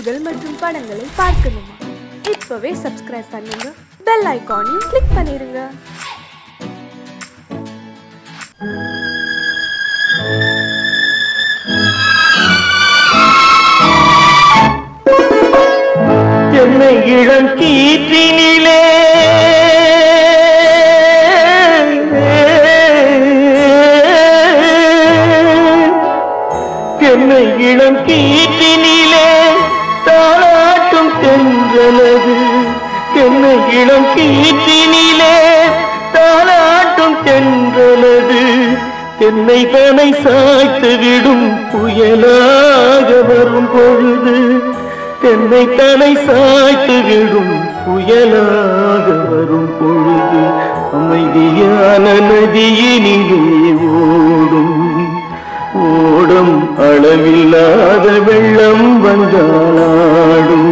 நிகழ்ச்சிகள் மற்றும் படங்களை பார்க்கணுமா? இப்பவே சப்ஸ்கிரைப் பண்ணுங்க, பெல் ஐகானையும் கிளிக் பண்ணிருங்க. சென்னை இளம் கீற்றினிலே சென்னை இளம் கீற்றினிலே தாளாட்டும் தென்றலது. சென்னை இளம் கீற்றினிலே தாளாட்டும் தென்றலது. தென்னை தனை சாய்த்து விடும் புயலாக வரும் பொழுது. தென்னை தலை சாய்த்து விடும் புயலாக வரும் பொழுது. அமைதியான நதியினிலே ஓடும் ஓடும் அளவில்லாத வெள்ளம் வந்தாடும்.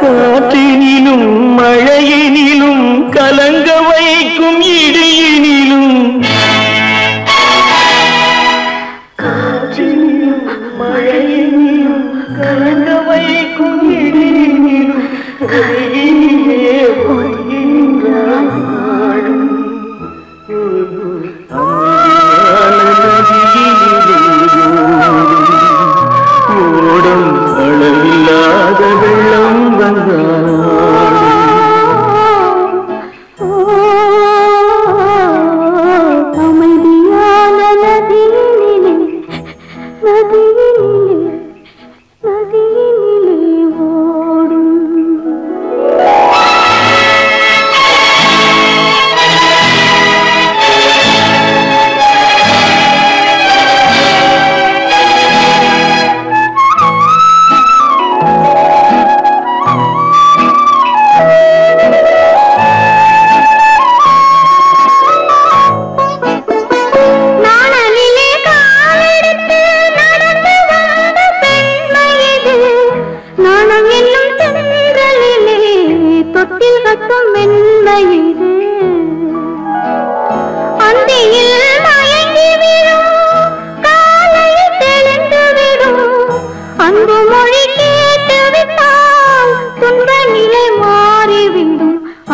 காற்றினிலும் மழையினிலும் கலங்க வைக்கும் இடியினிலும். காற்றினிலும் மழையினிலும் கலங்க வைக்கும் இடியினிலும் கையிலே ஒதுங்கின்றான் நாடும். ஓடும் அளவில்லாத வெள்ளம் வந்தாடும். அமைதியான நதியினிலே ஓடும்.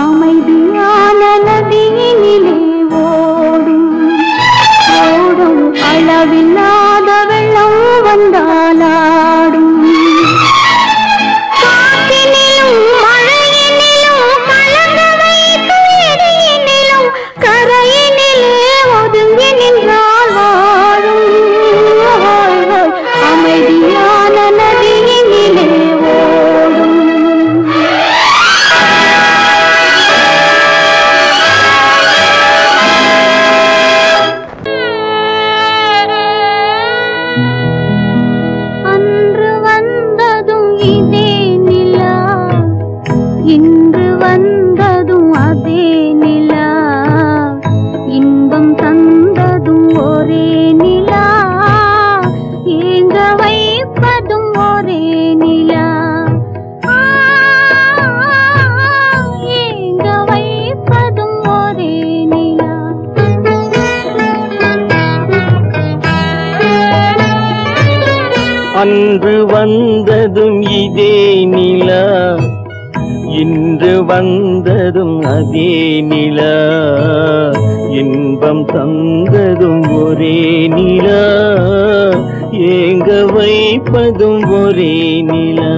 அமைதியான நதியினிலே ஓடும் ஓடும் அளவில்லாத வெள்ளம் வந்தாலாடும். காற்றினிலும் மழையினிலும் கலங்க வைக்கும் இடியினிலும் கரையினிலே ஒதுங்கி நின்றால் வாழும். அமைதியான நதியினிலே ஓடும். அன்று வந்ததும் இதே நிலா, இன்று வந்ததும் அதே நிலா. இன்பம் தந்ததும் ஒரே நிலா, ஏங்க வைப்பதும் ஒரே நிலா. ஏங்க வைப்பதும் ஒரே நிலா. அன்று வந்ததும் இதே நிலா, இன்று வந்ததும் அதே நிலா. இன்பம் தந்ததும் ஒரே நிலா, ஏங்க வைப்பதும் ஒரே நிலா.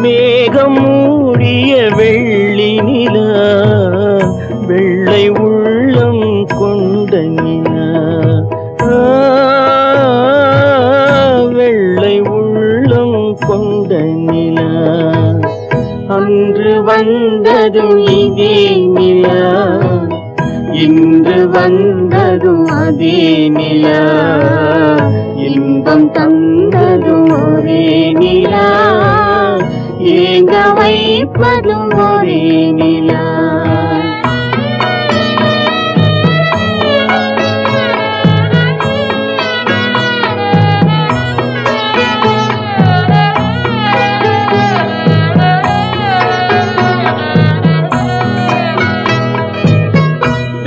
மேகம் மூடிய வெள்ளி நிலா, வெள்ளை உள்ளம் கொண்ட நிலா. வெள்ளை உள்ளம் கொண்ட நிலா. அன்று வந்ததும் இதே நிலா, இன்று வந்ததும் அதே நிலா, இன்பம் தந்ததும் ஒரே நிலா, ஏங்க வைப்பதும் ஒரே நிலா.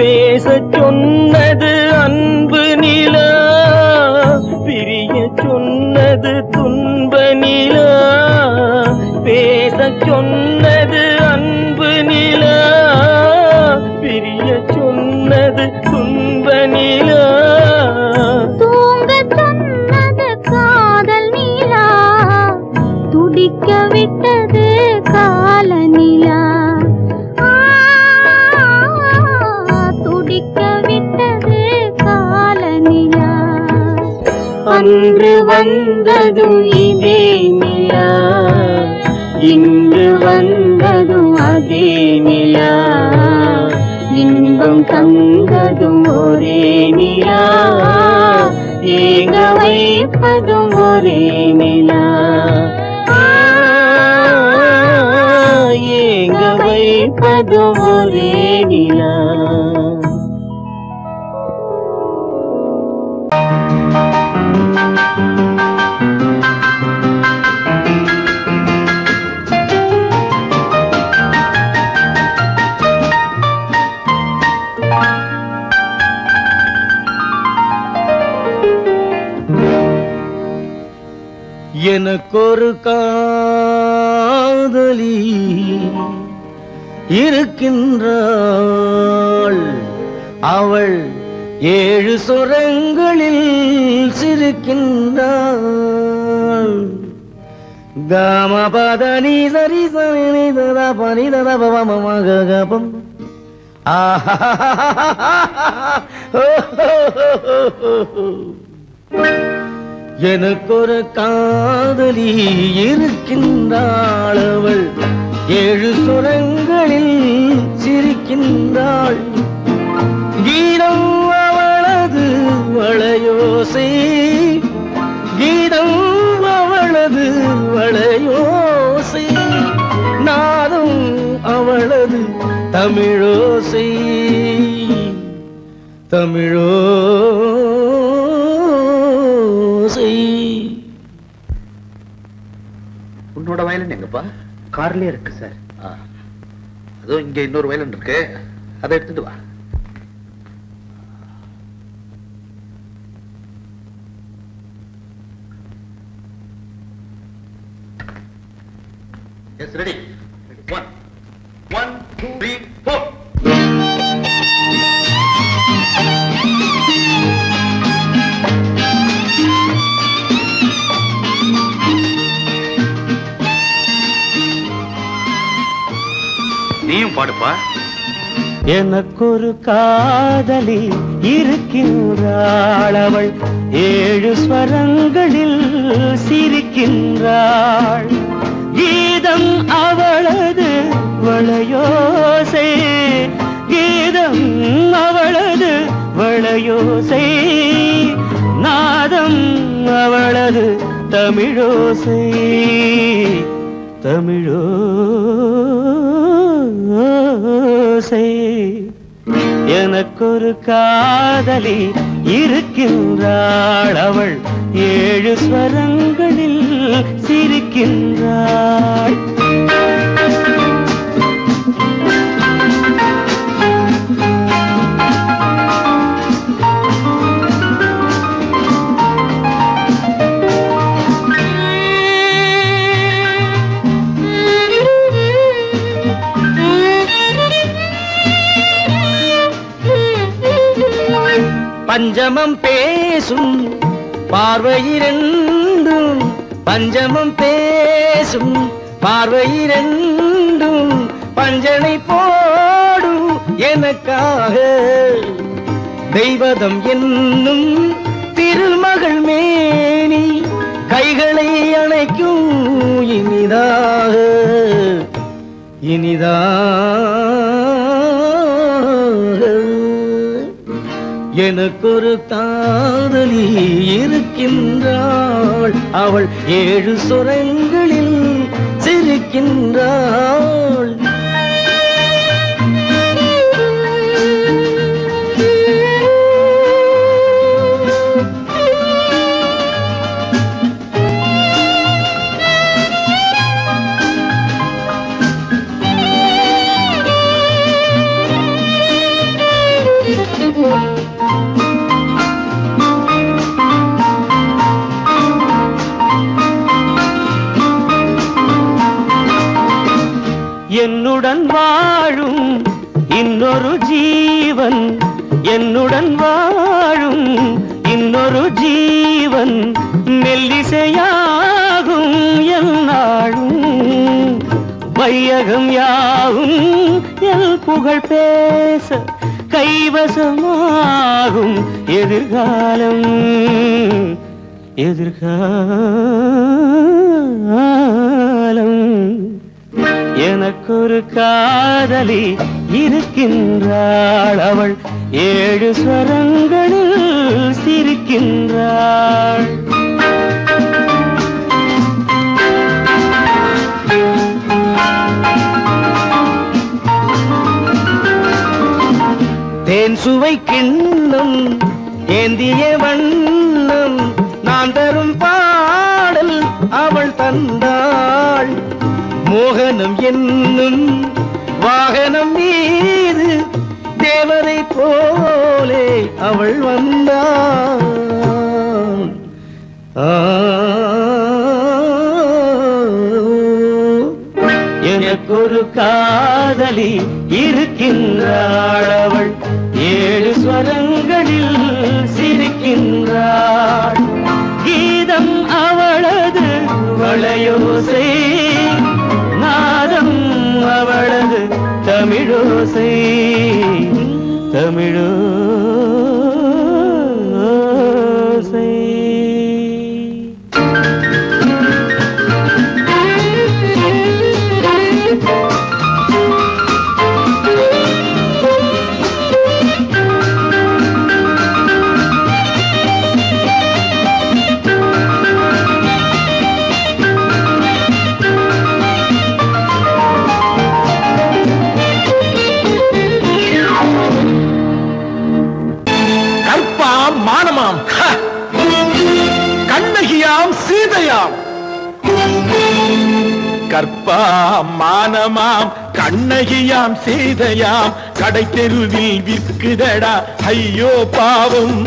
பேசச் சொன்னது அன்பு நிலா, பிரிய சொன்னது துன்ப நிலா. பேசச் சொன்னது அன்பு நிலா, பிரிய சொன்னது துன்ப நிலா. தூங்க சொன்னது காதல் நிலா, துடிக்க விட்டது கால நிலா. அன்று வந்ததும் இதே நிலா, இன்று வந்ததும் அதே நிலா, இன்பம் தந்ததும் ஒரே நிலா, ஏங்க வைப்பதும் ஒரே நிலா. ஏங்க வைப்பதும் ஒரே நிலா. எனக்கொரு காதலி இருக்கின்றாள், அவள் 7 சுரங்களில் சிரிக்கின்றாள். காமபதனி சரி சரி ததா பனி ததா பவமகபம். எனக்கொரு காதலி இருக்கின்றாள், அவள் 7 சுரங்களில் சிரிக்கின்றாள். கீதம் அவளது வளையோசை, கீதம் அவளது வளையோசை, நாதம் அவளது தமிழோசை, தமிழோசை. உன்னோட வயலன் எங்கப்பா? கார்லயே இருக்கு சார். அதோ இங்க இன்னொரு வயலன் இருக்கு, அதை எடுத்துட்டு வா. Yes, ready. 1, 2, 3, 4. நீயும் பாடுப்பா. எனக்கொரு காதலி இருக்கின்றாள், அவள் 7 ஸ்வரங்களில் சிரிக்கின்றாள். கீதம் அவளது வளையோசை, கீதம் அவளது வளையோசை, நாதம் அவளது தமிழோசை, தமிழோசை. எனக்கொரு காதலி இருக்கின்றாள், அவள் 7 ஸ்வரங்களில் சிரிக்கின்றாள். பஞ்சமம் பேசும் பார்வையிரண்டும், பஞ்சமம் பேசும் பார்வையிரண்டும், பஞ்சனை போடும் எனக்காக. தெய்வதம் என்னும் திருமகள் மேனி கைகளை அணைக்கும் இனிதாக, இனிதாக. எனக்கொரு காதலி இருக்கின்றாள், அவள் 7 சுரங்களில் சிரிக்கின்றாள். என்னுடன் வாழும் இன்னொரு ஜீவன், என்னுடன் வாழும் இன்னொரு ஜீவன், மெல்லிசையாகும் என்னாலும் வையகம் யாவும் எல் புகழ் பேச கைவசமாகும் எதிர்காலம் எதிர்காலம். எனக்கொரு காதலி இருக்கின்றாள், அவள் 7 ஸ்வரங்களில் சிரிக்கின்றாள். தேன் சுவை கிண்ணம் ஏந்திய வண்ணம், நான் தரும் பாடல் அவள் தந்தாள். மோகனம் என்னும் வாகனம் மீது தேவரை போலே அவள் வந்தாள். எனக்கொரு காதலி இருக்கின்றாள், அவள் 7 ஸ்வரங்களில் சிரிக்கின்றாள். கீதம் அவளது வளையோசை, நாதம் அவளது தமிழோசை தமிழோசை. மானமாம் கண்ணகியாம் சீதையாம், கற்பாம் மானமாம் கண்ணகியாம் சீதையாம், கடை தெருவில் விற்குதடா ஐயோ பாவம்,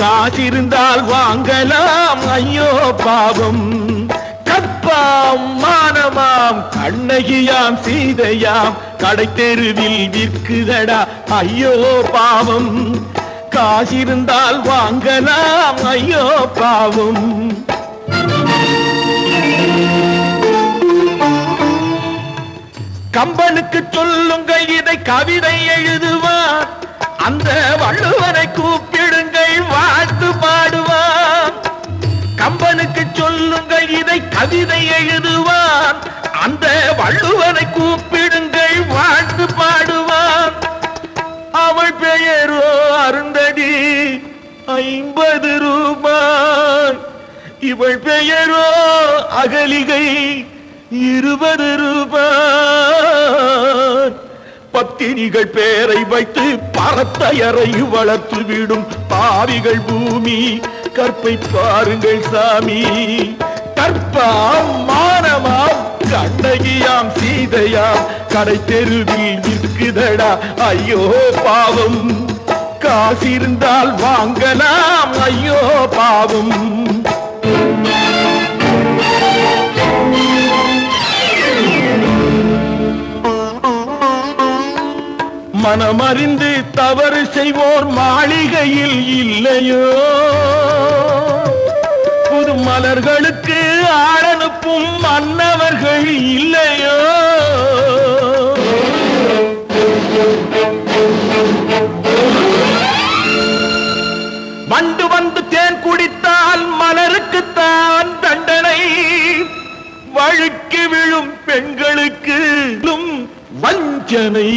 காசிருந்தால் வாங்கலாம் ஐயோ பாவம். கற்பாம் மானமாம் கண்ணகியாம் சீதையாம், கடை தெருவில் விற்குதடா ஐயோ பாவம், காசிருந்தால் வாங்கலாம் ஐயோ பாவம். கம்பனுக்கு சொல்லுங்கள் இதை கவிதை எழுதுவான், அந்த வள்ளுவனை கூப்பிடுங்கள் வாழ்த்து பாடுவான். கம்பனுக்கு சொல்லுங்கள் இதை கவிதை எழுதுவான், அந்த வள்ளுவனை கூப்பிடுங்கள் வாழ்த்து பாடுவான். அவள் பெயரோ அருந்ததி 50 ரூபாய், இவள் பெயரோ அகலிகை 20 ரூபாய். பத்தினிகள் பேரை வைத்து பரத்தையரை வளர்த்து விடும் பாவிகள் பூமி, கற்பை பாருங்கள் சாமி. கற்பாம் மானமாம் கண்ணகியாம் சீதையாம், கடை தெருவில் விற்குதடா ஐயோ பாவம், காசிருந்தால் வாங்கலாம் ஐயோ பாவம். மனமறிந்து தவறு செய்வோர் மாளிகையில் இல்லையோ, புது மலர்களுக்கு ஆளனுப்பும் மன்னவர்கள் இல்லையோ. வண்டு வந்து தேன் குடித்தால் மலருக்குத்தான் தண்டனை, வழுக்கி விழும் பெண்களுக்கு வஞ்சனை.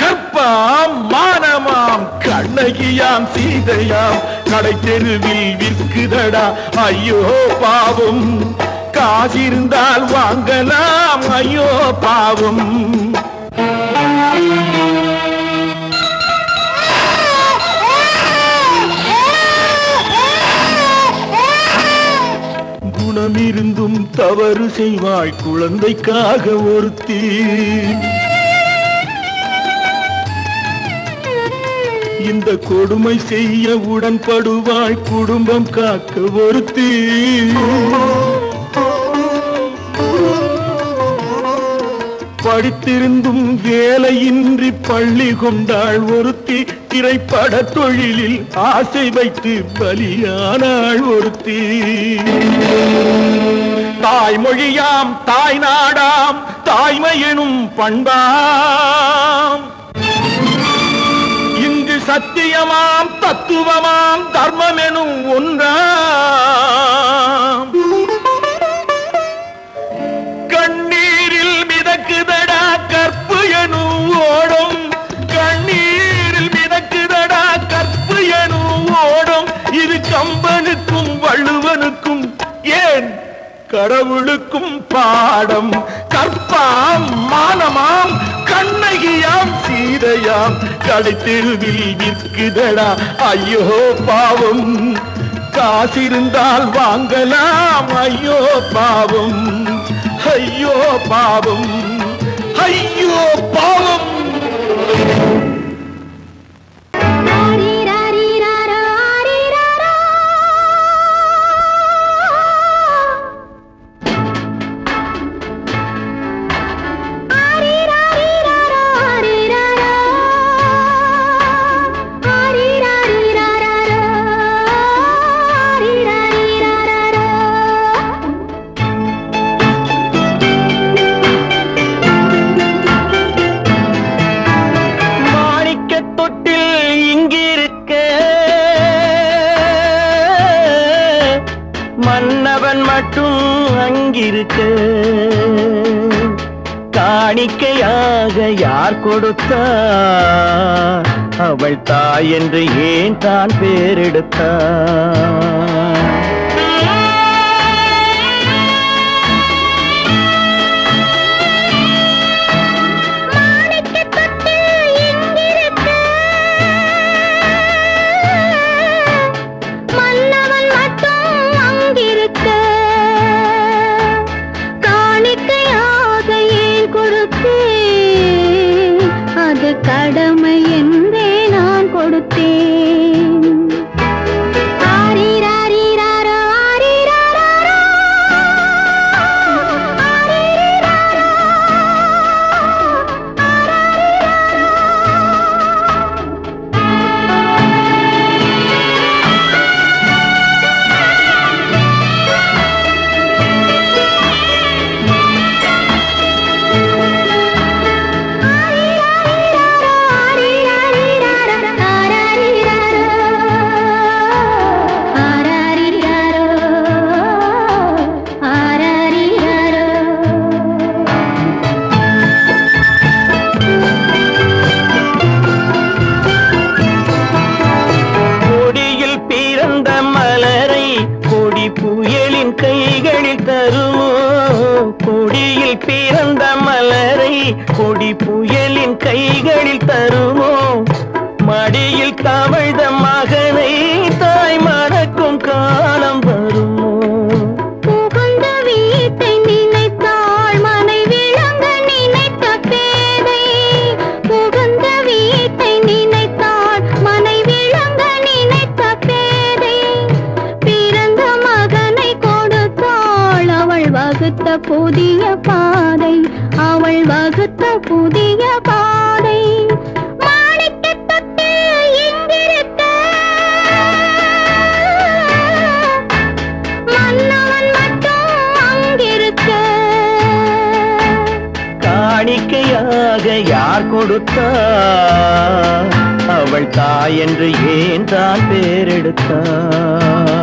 கற்பாம் மானமாம் கண்ணகியாம் சீதையாம் கடை தெருவில் விற்குதடா ஐயோ பாவம் காசிருந்தால் வாங்கலாம் ஐயோ பாவம் குணமிருந்தும் தவறு செய்வாய் குழந்தைக்காக ஒருத்தி இந்த கொடுமை செய்ய உடன்படுவாய் குடும்பம் காக்க ஒருத்தி படித்திருந்தும் வேலையின்றி பள்ளி கொண்டாள் ஒருத்தி திரைப்பட தொழிலில் ஆசை வைத்து பலியானாள் ஒருத்தி தாய்மொழியாம் தாய் நாடாம் தாய்மையெனும் பண்பாம் இங்கு சத்தியமாம் தத்துவமாம் தர்மமெனும் ஒன்றாம் கண்ணீரில் மிதக்குதடா கற்பு எனும் ஓடும் கண்ணீரில் மிதக்குதடா கற்பு எனும் ஓடும் இது கம்பனுக்கும் வள்ளுவனுக்கும் ஏன் கடவுளுக்கும் பாடம் கற்பாம் மானமாம் கண்ணகியாம் சீதையாம் கடைத்தெருவில் விற்குதடா ஐயோ பாவம் காசிருந்தால் வாங்கலாம் ஐயோ பாவம் ஐயோ பாவம் ஐயோ பாவம் மன்னவன் மட்டும் அங்கிருக்க காணிக்கையாக யார் கொடுத்தார் அவள் தாய் என்று ஏன் தான் பேரெடுத்தார் கடமை என்றே நான் கொடுத்தேன் பிறந்த மலரை கொடி புயலின் கைகளில் தருமோ மடியில் தவழ்ந்த மகனை தாய் மறக்கும் காலம் வருமோ புகுந்த வீட்டை நினைத்தாள் மனை விளங்க நினைத்த பேதை புகுந்த வீட்டை நினைத்தாள் மனை விளங்க நினைத்த பேதை பிறந்த மகனை கொடுத்தாள் அவள் வகுத்த புதிய பாதை அவள் வகுத்த புதிய பாதை மாணிக்கத்தொட்டில் இங்கிருக்க மன்னவன் மட்டும் அங்கிருக்க காணிக்கையாக யார் கொடுத்தார் அவள் தாய் என்று ஏன் தான் பேரெடுத்தார்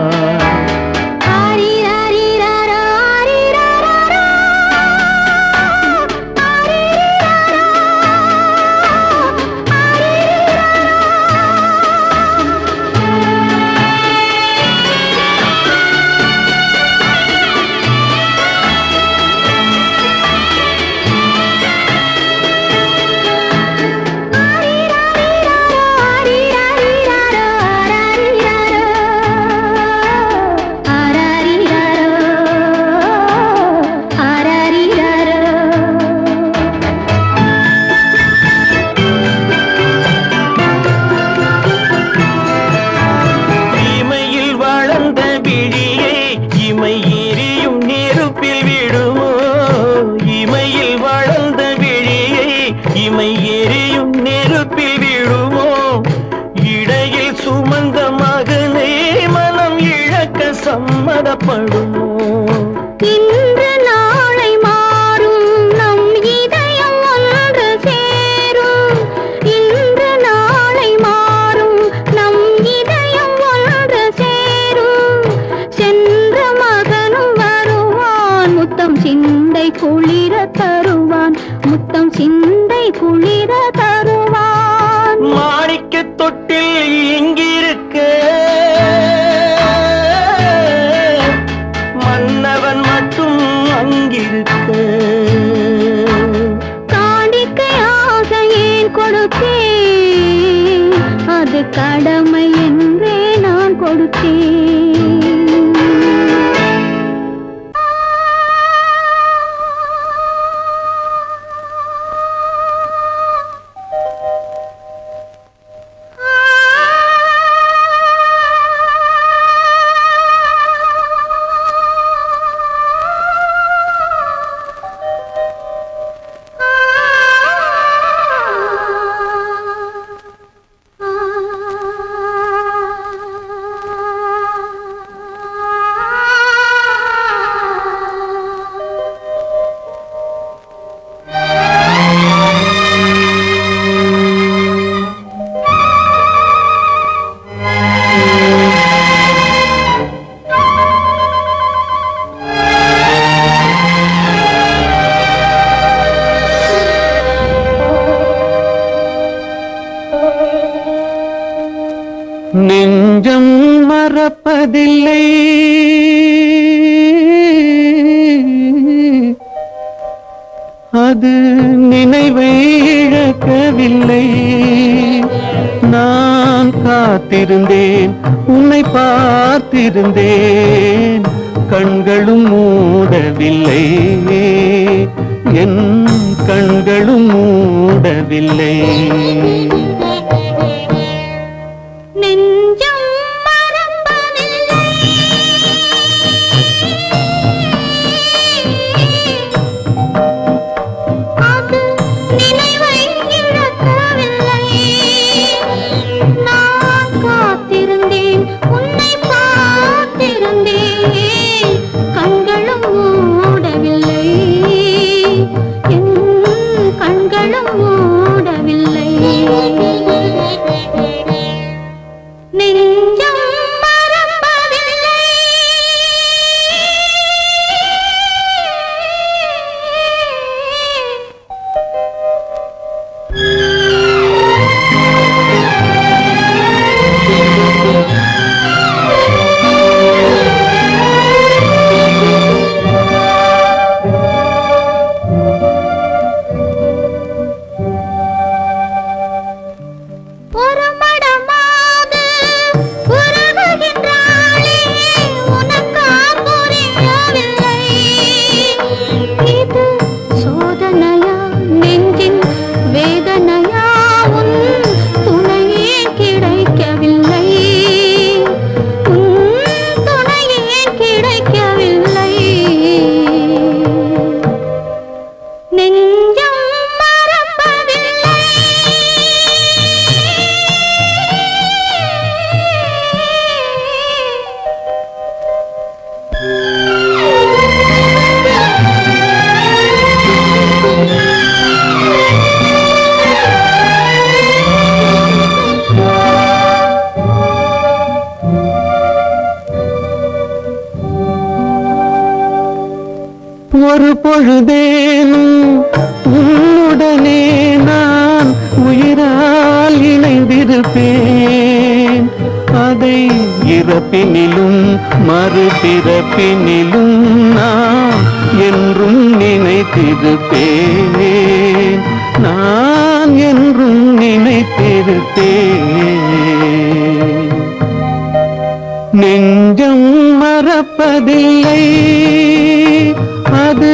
சம்மதப்படுமோ? இன்று நாளை மாறும் நம் இதயம் ஒன்று சேரும். இன்று நாளை மாறும் நம் இதயம் ஒன்று சேரும். சென்ற மகனும் வருவான், முத்தம் சிந்தை குளிர தருவான், முத்தம் சிந்தை குளிர தருவான். மாணிக்க தொட்டில் இங்கிருக்க மன்னவன் மட்டும் அங்கிருக்க. காணிக்கையாக ஏன் கொடுத்தேன், அது கடமை என்றே நான் கொடுத்தேன். நெஞ்சம் மறப்பதில்லை, அது நினைவை இழக்கவில்லை. நான் காத்திருந்தேன், உன்னை பார்த்திருந்தேன், கண்களும் மூடவில்லை, என் கண்களும் மூடவில்லை. நெஞ்சம் மறப்பதில்லை, அது நினைவை இழக்கவில்லை. நான் காத்திருந்தேன், உன்னை பார்த்திருந்தேன், கண்களும் மூடவில்லை, என் கண்களும் மூடவில்லை. நெஞ்சம் மறப்பதில்லை. ஒரு மடமாக உருகுகின்றாளே, உனக்கா புரியவில்லை? இது சோதனையா, நெஞ்சின் வேதனையா, உன் துணையே கிடைக்கவில்லை, உன் துணையே கிடைக்கவில்லை. நெஞ்சம் மறப்பதில்லை. ஒரு பொழுதேனும் உன்னுடனே நான் உயிரால் இணைந்திருப்பேன். அதை இறப்பினிலும் மறுபிறப்பினிலும் நான் என்றும் நினைத்திருப்பேன், நான் என்றும் நினைத்திருப்பேன். நெஞ்சம் மறப்பதில்லை, அது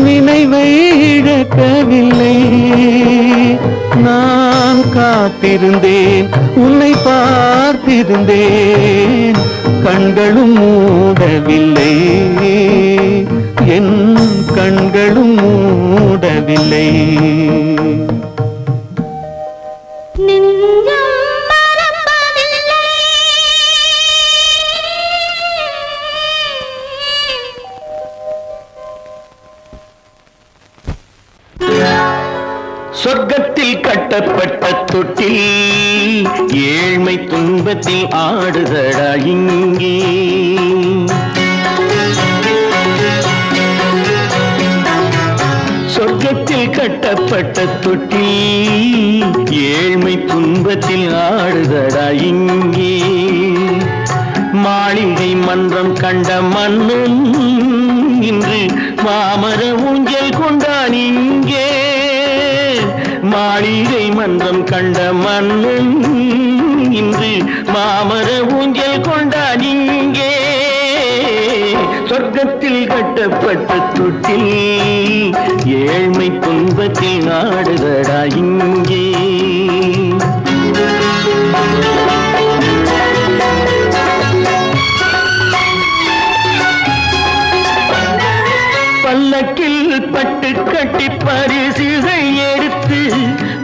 நினைவை இழக்கவில்லை. நான் காத்திருந்தேன், உன்னை பார்த்திருந்தேன், கண்களும் மூடவில்லை, என் கண்களும் மூடவில்லை. நெஞ்சம் மறப்பதில்லை. சொர்க்கத்தில் கட்டப்பட்ட தொட்டில் ஏழ்மை துன்பத்தில் ஆடுதடா இங்கே. சொர்க்கத்தில் கட்டப்பட்ட தொட்டில் ஏழ்மை துன்பத்தில் ஆடுதடா இங்கே. மாளிகை மன்றம் கண்ட மன்னன் இன்று மாமர ஊஞ்சல் கொண்டான் இங்கே. மாளிகை மன்றம் கண்ட மன்னன் இன்று மாமர ஊஞ்சல் கொண்டான் இங்கே. சொர்க்கத்தில் கட்டப்பட்ட தொட்டில் ஏழ்மை துன்பத்தில் ஆடுதடா இங்கே. பல்லக்கில் பட்டு கட்டி பரிசுகள் எடுத்து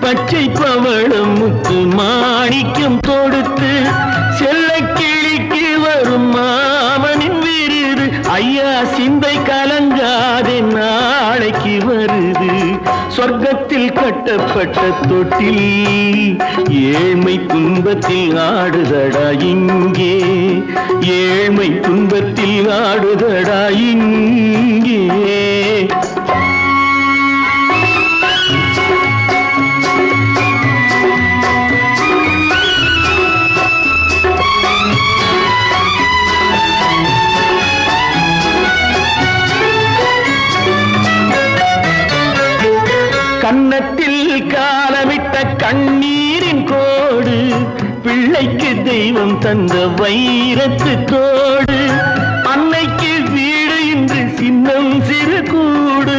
பச்சை பவளம் முத்து மாணிக்கம் தொடுத்து செல்ல கிளிக்கு வரும் மாமனின் விருது ஐயா சிந்தை கலங்காதே நாளைக்கு வருது. சொர்க்கத்தில் கட்டப்பட்ட தொட்டில் ஏழ்மை துன்பத்தில் ஆடுதடா இங்கே. ஏழ்மை துன்பத்தில் ஆடுதடா இங்கே. கன்னத்தில் காலமிட்ட கண்ணீரின் கோடு பிள்ளைக்கு தெய்வம் தந்த வைரத்து தோடு. அன்னைக்கு வீடு இன்று சின்னம் சிறு கூடு.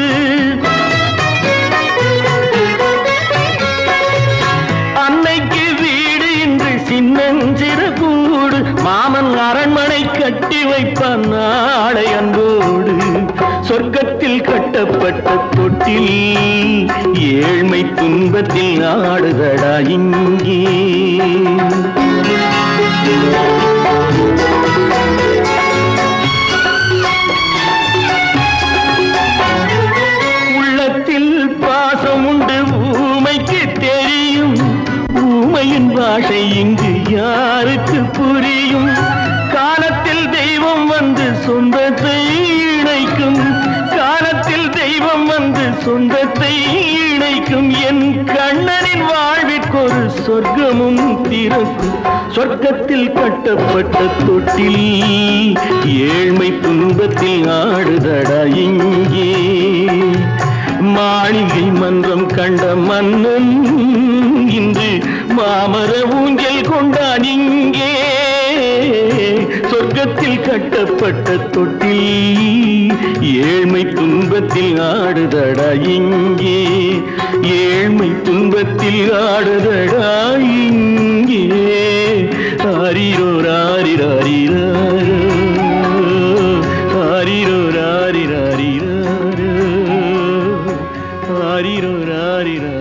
அன்னைக்கு வீடு இன்று சின்னம் சிறு கூடு. மாமன் அரண்மனை கட்டி வைப்பான் நாளை அன்போடு. சொர்க்கத்தில் கட்டப்பட்ட தொட்டில் ஏழ்மை துன்பத்தில் ஆடுதடா இங்கே. உள்ளத்தில் பாசம் உண்டு ஊமைக்கு தெரியும். ஊமையின் பாஷை இங்கு யாருக்கு புரியும்? காலத்தில் தெய்வம் வந்து சொந்தத்தை இணைக்கும். காலத்தில் தெய்வம் வந்து சொந்தத்தை இணைக்கும். என் கண்ணனின் வாழ்விற்கொரு சொர்க்கமும் திறக்கும். சொர்க்கத்தில் கட்டப்பட்ட தொட்டில் ஏழ்மை துன்பத்தில் ஆடுதடா இங்கே. மாளிகை மன்றம் கண்ட மன்னன் இன்று மாமர ஊஞ்சல் கொண்டான் இங்கே. சொர்க்கத்தில் கட்டப்பட்ட தொட்டில் ஏழ்மை துன்பத்தில் ஆடுதடா இங்கே. ஏழ்மை துன்பத்தில் ஆடுதடா இங்கே. ஆரிரோ ராரிராரிராரோ ஆரிரோ ராரிராரிராரோ ஆரிரோ ராரிராரிராரோ.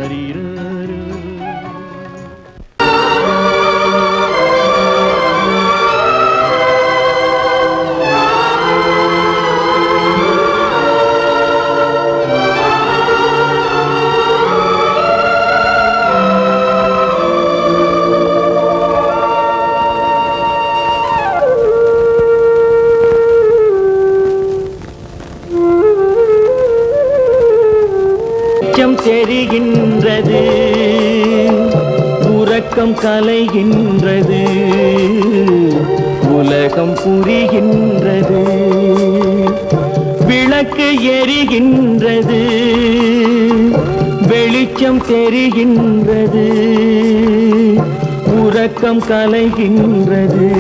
தெரிகின்றது உறக்கம் கலைகின்றது. உலகம் புரிகின்றது. விளக்கு எரிகின்றது. வெளிச்சம் தெரிகின்றது. உறக்கம் கலைகின்றது.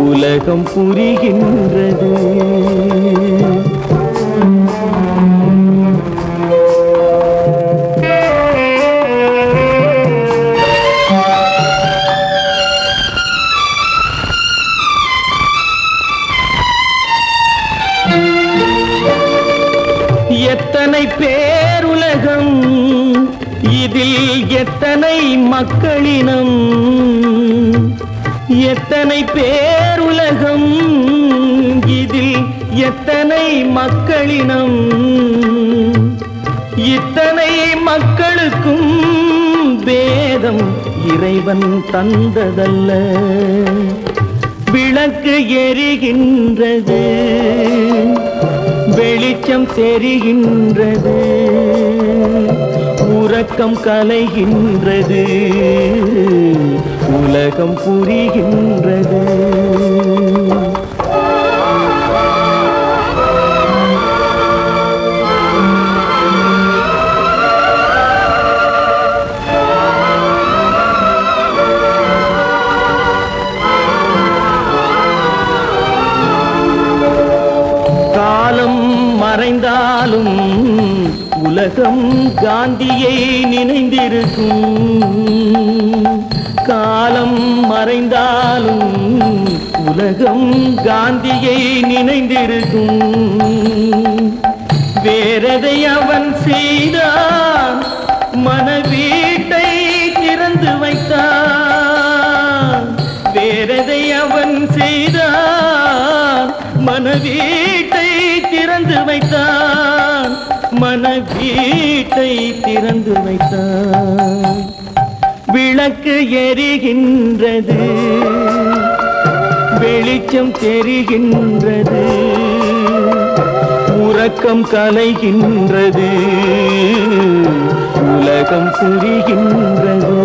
உலகம் புரிகின்றது. எத்தனை பேருலகம் இதில் எத்தனை மக்களினம். எத்தனை பேருலகம் இதில் எத்தனை மக்களினம். இத்தனை மக்களுக்கும் வேதம் இறைவன் தந்ததல்ல. விளக்கு எரிகின்றது, வெளிச்சம் தெரிகின்றது, உறக்கம் கலைகின்றது, உலகம் புரிகின்றது. காலம் மறைந்தாலும் உலகம் காந்தியை நினைந்திருக்கும். காலம் மறைந்தாலும் உலகம் காந்தியை நினைந்திருக்கும். வேறதை அவன் செய்தான், மனவீட்டை திறந்து வைத்தான். வேறதை அவன் செய்தான், மனவீட்டை திறந்து வைத்தான். மனவீட்டை திறந்து வைத்தான். விளக்கு எரிகின்றது, வெளிச்சம் தெரிகின்றது, உறக்கம் கலைகின்றது, உலகம் புரிகின்றது.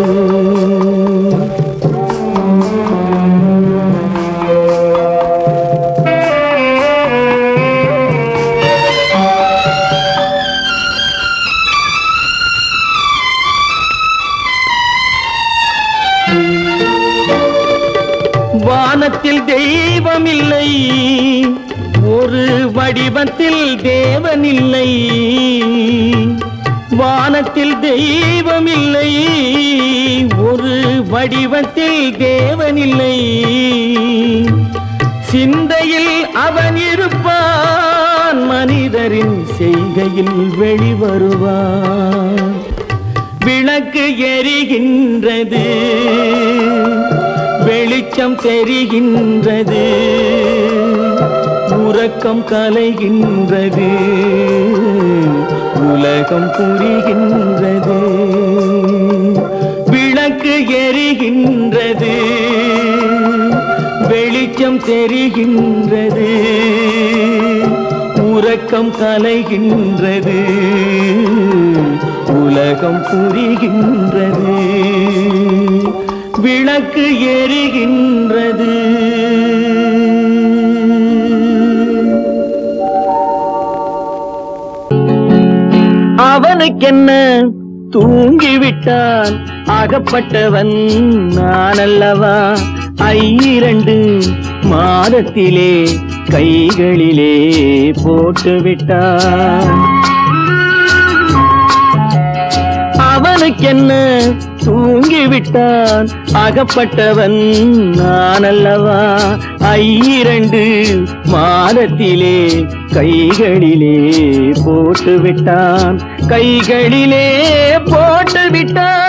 வானத்தில் தெய்வம் இல்லை, ஒரு வடிவத்தில் தேவன் இல்லை. வானத்தில் தெய்வம் இல்லை, ஒரு வடிவத்தில் தேவன் இல்லை. சிந்தையில் அவன் இருப்பான், மனிதரின் செய்கையில் வெளிவருவான். விளக்கு எரிகின்றது, வெளிச்சம் தெரிகின்றது, உறக்கம் கலைகின்றது, உலகம் புரிகின்றது. விளக்கு எரிகின்றது, வெளிச்சம் தெரிகின்றது, உறக்கம் கலைகின்றது, உலகம் புரிகின்றது. விளக்கு எரிகின்றது. அவனுக்கென்ன தூங்கிவிட்டான், அகப்பட்டவன் நான் அல்லவா. 2 மாதத்திலே கைகளிலே போட்டுவிட்டான். அவனுக்கென்ன தூங்கிவிட்டான், அகப்பட்டவன் நான் அல்லவா. 2 மாதத்திலே கைகளிலே போட்டுவிட்டான், கைகளிலே போட்டுவிட்டான்.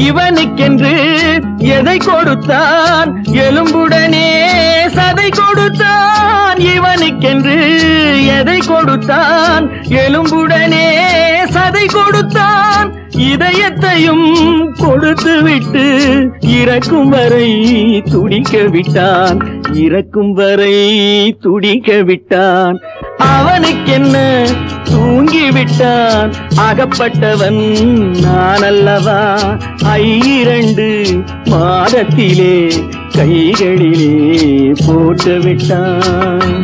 இவனுக்கென்று எதை கொடுத்தான், எலும்புடனே சதை கொடுத்தான். இவனுக்கென்று எதை கொடுத்தான், எலும்புடனே சதை கொடுத்தான். இதயத்தையும் கொடுத்து விட்டு இறக்கும் வரை துடிக்க விட்டான், இறக்கும் வரை துடிக்க விட்டான். அவனுக்கென்ன தூங்கிவிட்டான், அகப்பட்டவன் நான் அல்லவா. 2 மாதத்திலே கைகளிலே போட்டுவிட்டான்.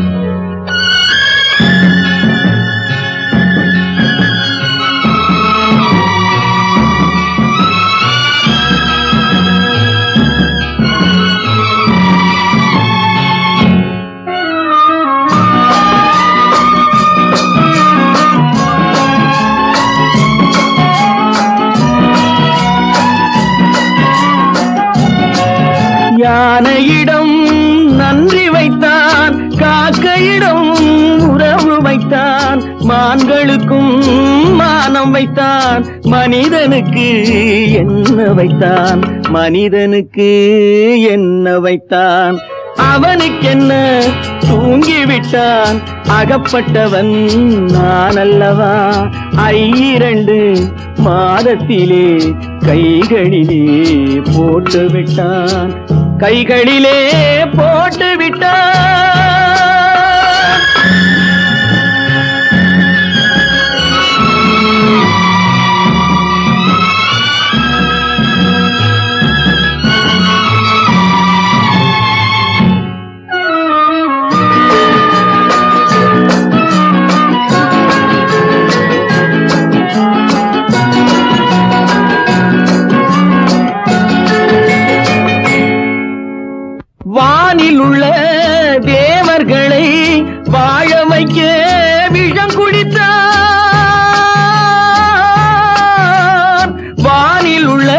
ஆனையிடம் நன்றி வைத்தான், காக்கையிடம் உறவு வைத்தான், மான்களுக்கும் மானம் வைத்தான், மனிதனுக்கு என்ன வைத்தான், மனிதனுக்கு என்ன வைத்தான். அவனுக்கென்ன தூங்கிவிட்டான், அகப்பட்டவன் நான் அல்லவா. 2 மாதத்திலே கைகளிலே போட்டு விட்டான், கைகளிலே போட்டு விட்டான். வானில் உள்ள தேவர்களை வாழ வைக்க விஷம் குடித்தான். வானில் உள்ள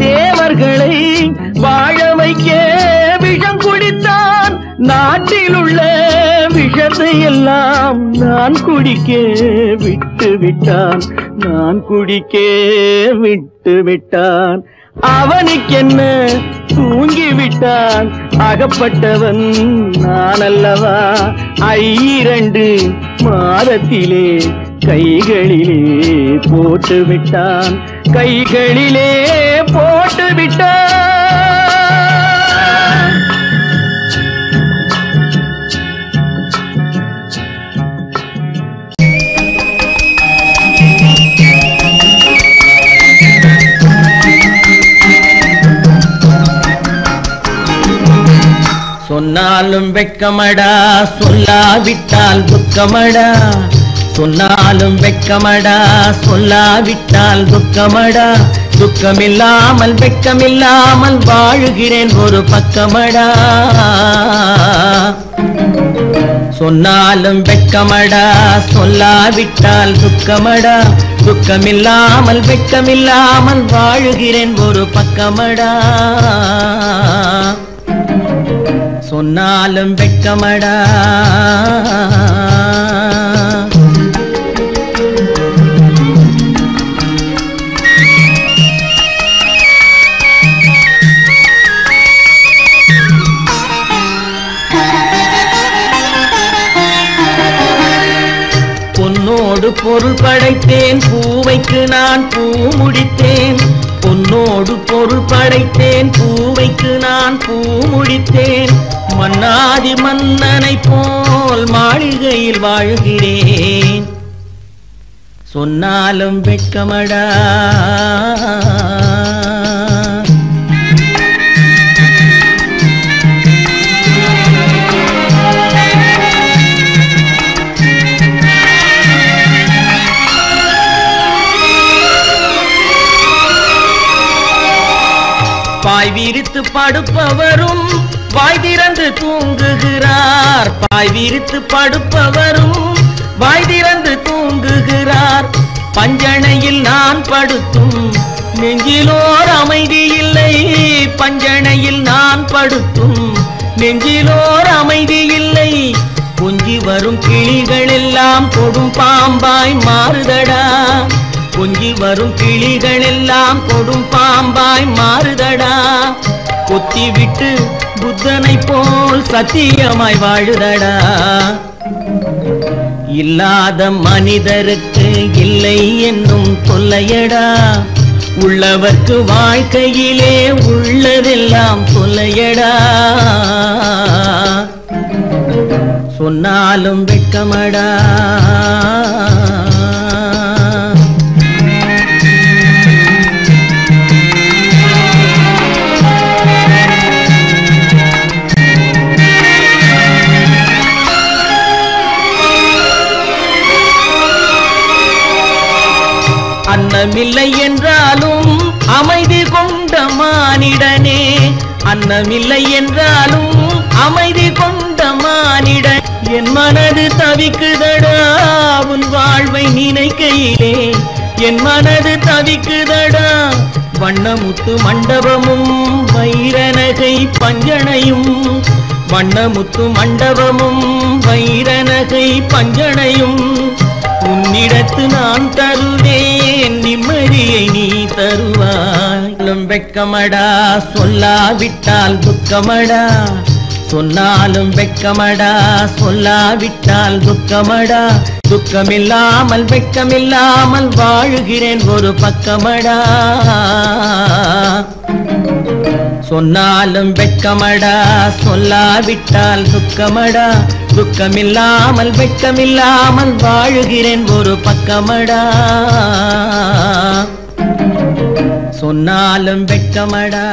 தேவர்களை வாழ வைக்க விஷம் குடித்தான். நாட்டில் உள்ள விஷத்தை எல்லாம் நான் குடிக்க விட்டு விட்டான், நான் குடிக்க விட்டு விட்டான். அவனுக்கென்ன தூங்கிவிட்டான், அகப்பட்டவன் நான் அல்லவா. 2 மாதத்திலே கைகளிலே போட்டு விட்டான், கைகளிலே போட்டு விட்டான். சொன்னாலும் வெட்கமடா, சொல்லாவிட்டால் துக்கமடா. சொன்னாலும் வெட்கமடா, சொல்லாவிட்டால் துக்கமடா. துக்கமில்லாமல் வெட்கமில்லாமல் வாழுகிறேன் ஒரு பக்கமடா. சொன்னாலும் வெட்கமடா, சொல்லாவிட்டால் துக்கமடா. துக்கமில்லாமல் வெட்கமில்லாமல் வாழுகிறேன் ஒரு பக்கமடா. சொன்னாலும் வெட்கமடா. பொன்னோடு பொருள் படைத்தேன், பூவைக்கு நான் பூ முடித்தேன். பொன்னோடு பொருள் படைத்தேன், பூவைக்கு நான் பூ முடித்தேன். மன்னாதி மன்னனை போல் மாளிகையில் வாழ்கிறேன். சொன்னாலும் வெட்கமடா. பாய் விரித்து படுப்பவரும் வாய் திறந்து தூங்குகிறார். பாய் விரித்து படுப்பவரும் வாய் திறந்து தூங்குகிறார். பஞ்சணையில் நான் படுத்தும் நெஞ்சிலோர் அமைதி இல்லை. பஞ்சணையில் நான் படுத்தும் நெஞ்சிலோர் அமைதி இல்லை. கொஞ்சி வரும் கிளிகள் எல்லாம் கொடும் பாம்பாய் மாறுதடா. கொஞ்சி வரும் கிளிகள் எல்லாம் கொடும் பாம்பாய் மாறுதடா. கொத்தி விட்டு புத்தனை போல் சத்தியமாய் வாழுதடா. இல்லாத மனிதருக்கு இல்லை என்னும் தொல்லையடா. உள்ளவர்க்கு வாழ்க்கையிலே உள்ளதெல்லாம் தொல்லையடா. சொன்னாலும் வெட்கமடா. அன்னமில்லை என்றாலும் அமைதி கொண்ட மானிடனே. அன்னமில்லை என்றாலும் அமைதி கொண்ட மானிடன். என் மனது தவிக்குதடா உன் வாழ்வை நினைக்கையிலே. என் மனது தவிக்குதடா வண்ணமுத்து மண்டபமும் வைரநகை பஞ்சனையும் வண்ணமுத்து மண்டபமும் வைரநகை பஞ்சனையும் உன்னிடத்து நான் தருவேன் நிம்மதியை நீ தருவாய் வெக்கமடா சொல்லாவிட்டால் துக்கமடா சொன்னாலும் வெக்கமடா சொல்லாவிட்டால் துக்கமடா துக்கமில்லாமல் வெக்கமில்லாமல் வாழுகிறேன் ஒரு பக்கமடா சொன்னாலும் வெக்கமடா சொல்லாவிட்டால் துக்கமடா துக்கமில்லாமல் வெக்கமில்லாமல் வாழுகிறேன் ஒரு பக்கமடா சொன்னாலும் வெக்கமடா